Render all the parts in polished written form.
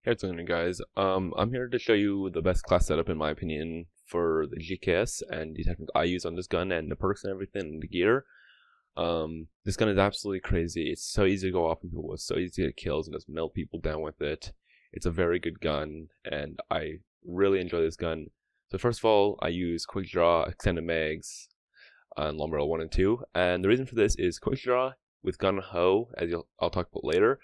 Hey, what's going on, guys? I'm here to show you the best class setup in my opinion for the GKS and the techniques I use on this gun and the perks and everything and the gear. This gun is absolutely crazy. It's so easy to go off on people with, so easy to get kills and just melt people down with it. It's a very good gun, and I really enjoy this gun. So first of all, I use quick draw, extended mags, on long barrel 1 and 2, and the reason for this is quick draw with gun ho, as I'll talk about later.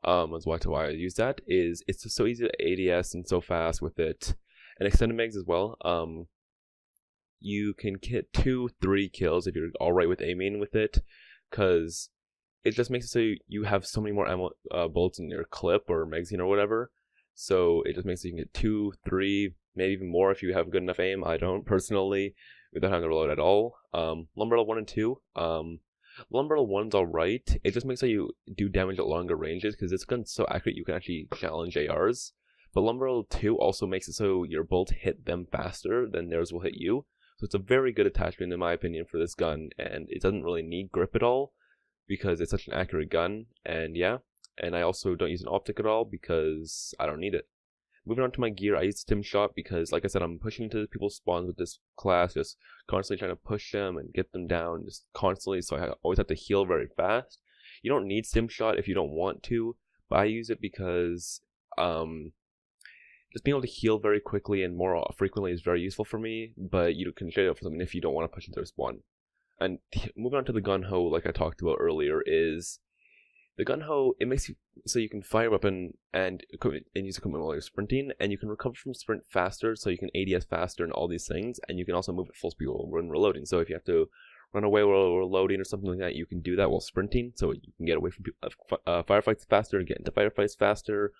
As to why I use that is it's just so easy to ADS and so fast with it, and extended mags as well. You can get 2-3 kills if you're all right with aiming with it, because it just makes it so you have so many more ammo, bullets in your clip or magazine or whatever. So it just makes it you can get 2-3, maybe even more if you have good enough aim. I don't personally, without having to reload at all. Lumber 1 and 2. Lumber 1's alright. It just makes so you do damage at longer ranges because this gun's so accurate you can actually challenge ARs. But Lumber 2 also makes it so your bullets hit them faster than theirs will hit you. So it's a very good attachment in my opinion for this gun, and it doesn't really need grip at all because it's such an accurate gun. And yeah, and I also don't use an optic at all because I don't need it. Moving on to my gear, I use stim shot because, like I said, I'm pushing into people's spawns with this class, just constantly trying to push them and get them down, just constantly, so I always have to heal very fast. You don't need stim shot if you don't want to, but I use it because just being able to heal very quickly and more frequently is very useful for me, but you can trade it for something if you don't want to push into their spawn. And moving on to the gun ho, like I talked about earlier, is the gun ho, it makes you so you can fire a weapon and use equipment while you're sprinting, and you can recover from sprint faster, so you can ADS faster and all these things, and you can also move at full speed when reloading. So if you have to run away while reloading or something like that, you can do that while sprinting, so you can get away from firefights faster, get into firefights faster,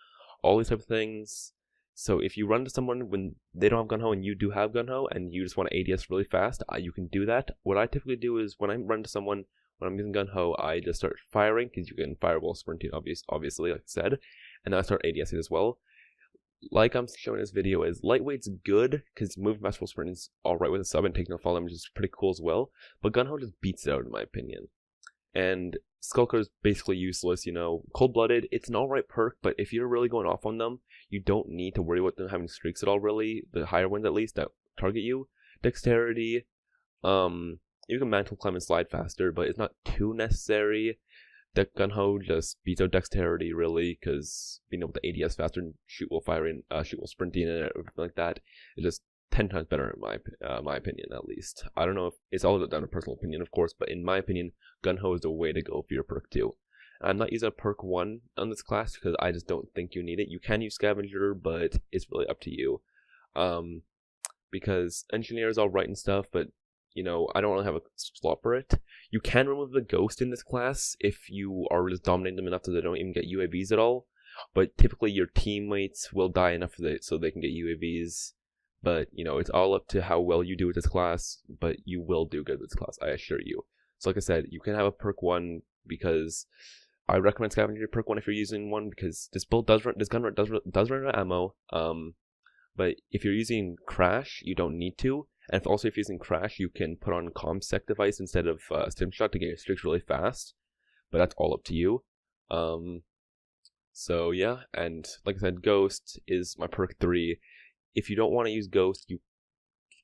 all these type of things. So if you run to someone when they don't have gun ho and you do have gun ho, and you just want to ADS really fast, you can do that. What I typically do is when I run to someone, when I'm using gun ho, I just start firing because you can fire while sprinting, obviously, like I said, and then I start ADSing as well. Like I'm showing in this video, is lightweight's good because moving fast while sprinting is alright with a sub and taking no fall damage is pretty cool as well. But gun ho just beats it out in my opinion. And Skulker is basically useless, you know. Cold blooded, it's an alright perk, but if you're really going off on them, you don't need to worry about them having streaks at all. Really, the higher ones at least that target you. Dexterity, you can mantle climb and slide faster, but it's not too necessary. That gun ho just beats out dexterity really, because being able to ADS faster and shoot while firing, shoot while sprinting and everything like that is just 10 times better in my opinion, at least. I don't know if it's all down to personal opinion, of course, but in my opinion, gun ho is the way to go for your perk 2. I'm not using a perk 1 on this class because I just don't think you need it. You can use scavenger, but it's really up to you. Because engineer is alright and stuff, but you know, I don't really have a slot for it. You can remove the ghost in this class if you are just dominating them enough that they don't even get UAVs at all. But typically your teammates will die enough so they can get UAVs. But, you know, it's all up to how well you do with this class. But you will do good with this class, I assure you. So like I said, you can have a perk 1 because I recommend scavenger perk 1 if you're using one, because this gun does run out of ammo. But if you're using crash, you don't need to. And if you're using crash, you can put on ComSec device instead of stim shot to get your streaks really fast. But that's all up to you. So yeah, and like I said, Ghost is my perk 3. If you don't want to use Ghost,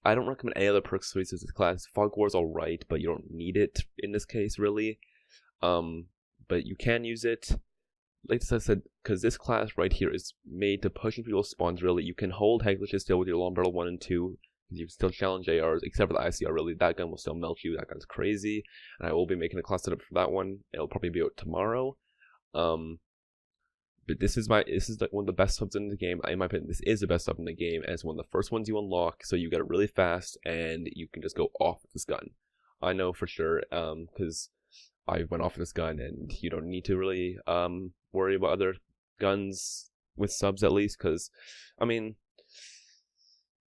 I don't recommend any other perks for this class. Fog War's alright, but you don't need it in this case really. But you can use it. Like I said, because this class right here is made to push in people's spawns really. You can hold Headglitches still with your long barrel 1 and 2. You can still challenge ARs, except for the ICR really. That gun will still melt you. That gun's crazy. And I will be making a class setup for that one. It'll probably be out tomorrow. But this is like one of the best subs in the game. In my opinion, this is the best sub in the game, and it's one of the first ones you unlock, so you get it really fast, and you can just go off with this gun. I know for sure, because I went off with this gun, and you don't need to really worry about other guns with subs at least, because, I mean,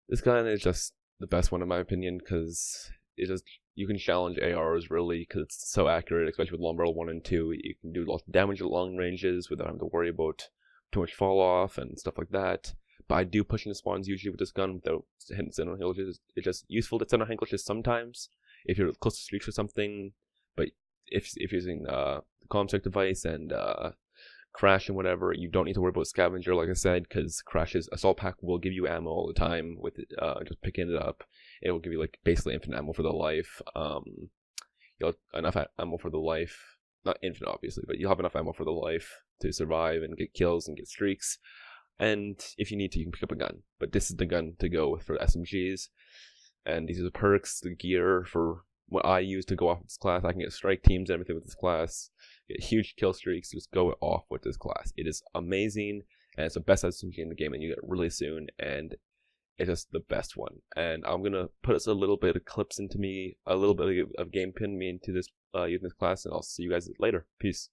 this gun is just the best one in my opinion, because you can challenge ARs really, because it's so accurate, especially with long barrel 1 and 2. You can do lots of damage at long ranges without having to worry about too much fall off and stuff like that. But I do push into spawns usually with this gun without hitting center glitches. It's just useful to center glitches sometimes if you're close to streaks or something. But if you're using the ComSec device and crash and whatever, you don't need to worry about scavenger, like I said, because Crash's assault pack will give you ammo all the time with it, just picking it up. It will give you like basically infinite ammo for the life. You'll have enough ammo for the life, not infinite obviously, but you'll have enough ammo for the life to survive and get kills and get streaks. And if you need to, you can pick up a gun. But this is the gun to go with for the SMGs. And these are the perks, the gear for what I use to go off with this class. I can get strike teams and everything with this class. Get huge kill streaks, just go off with this class. It is amazing, and it's the best SMG in the game, and you get it really soon, and it's just the best one. And I'm gonna put us a little bit of clips into me, a little bit of game pin me into this using this class, and I'll see you guys later. Peace.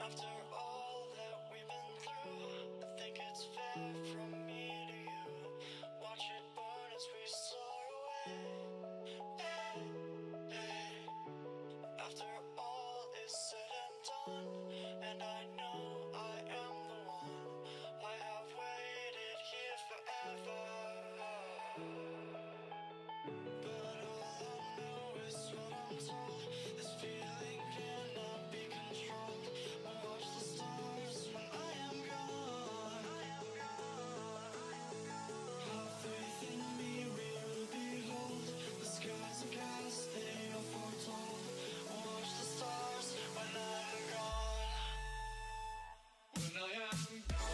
After all that we've been through, I think it's fair from me to you. Watch it burn as we soar away. Hey, hey. After all is said and done, and I know I am the one, I have waited here forever. But all I know is what I'm told. This feeling cannot be controlled. Watch the stars when I am gone. Have faith in me, we will behold. The skies are cast, they are foretold. Watch the stars when I am gone. When I am gone.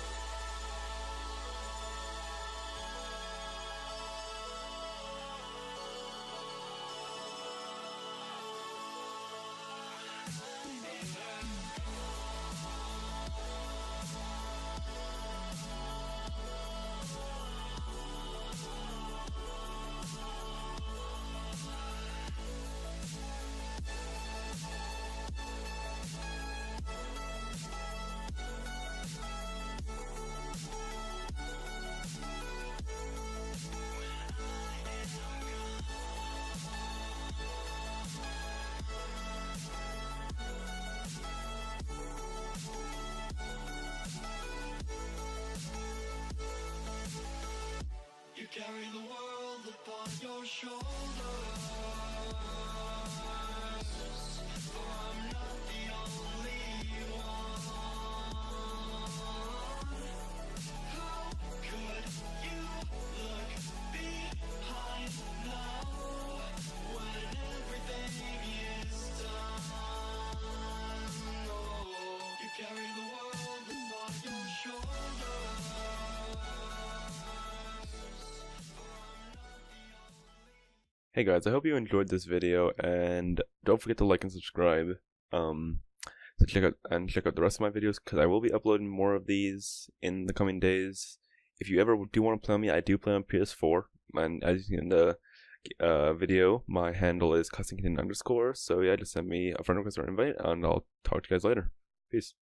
You carry the world upon your shoulders, for I'm not the only one. How could you look behind now, when everything is done? Oh, you carry the world upon your shoulders. Hey guys, I hope you enjoyed this video, and don't forget to like and subscribe. So check out the rest of my videos, because I will be uploading more of these in the coming days. If you ever do want to play on me, I do play on PS4, and as you see in the video, my handle is cussingkitten_. So yeah, just send me a friend request or invite, and I'll talk to you guys later. Peace.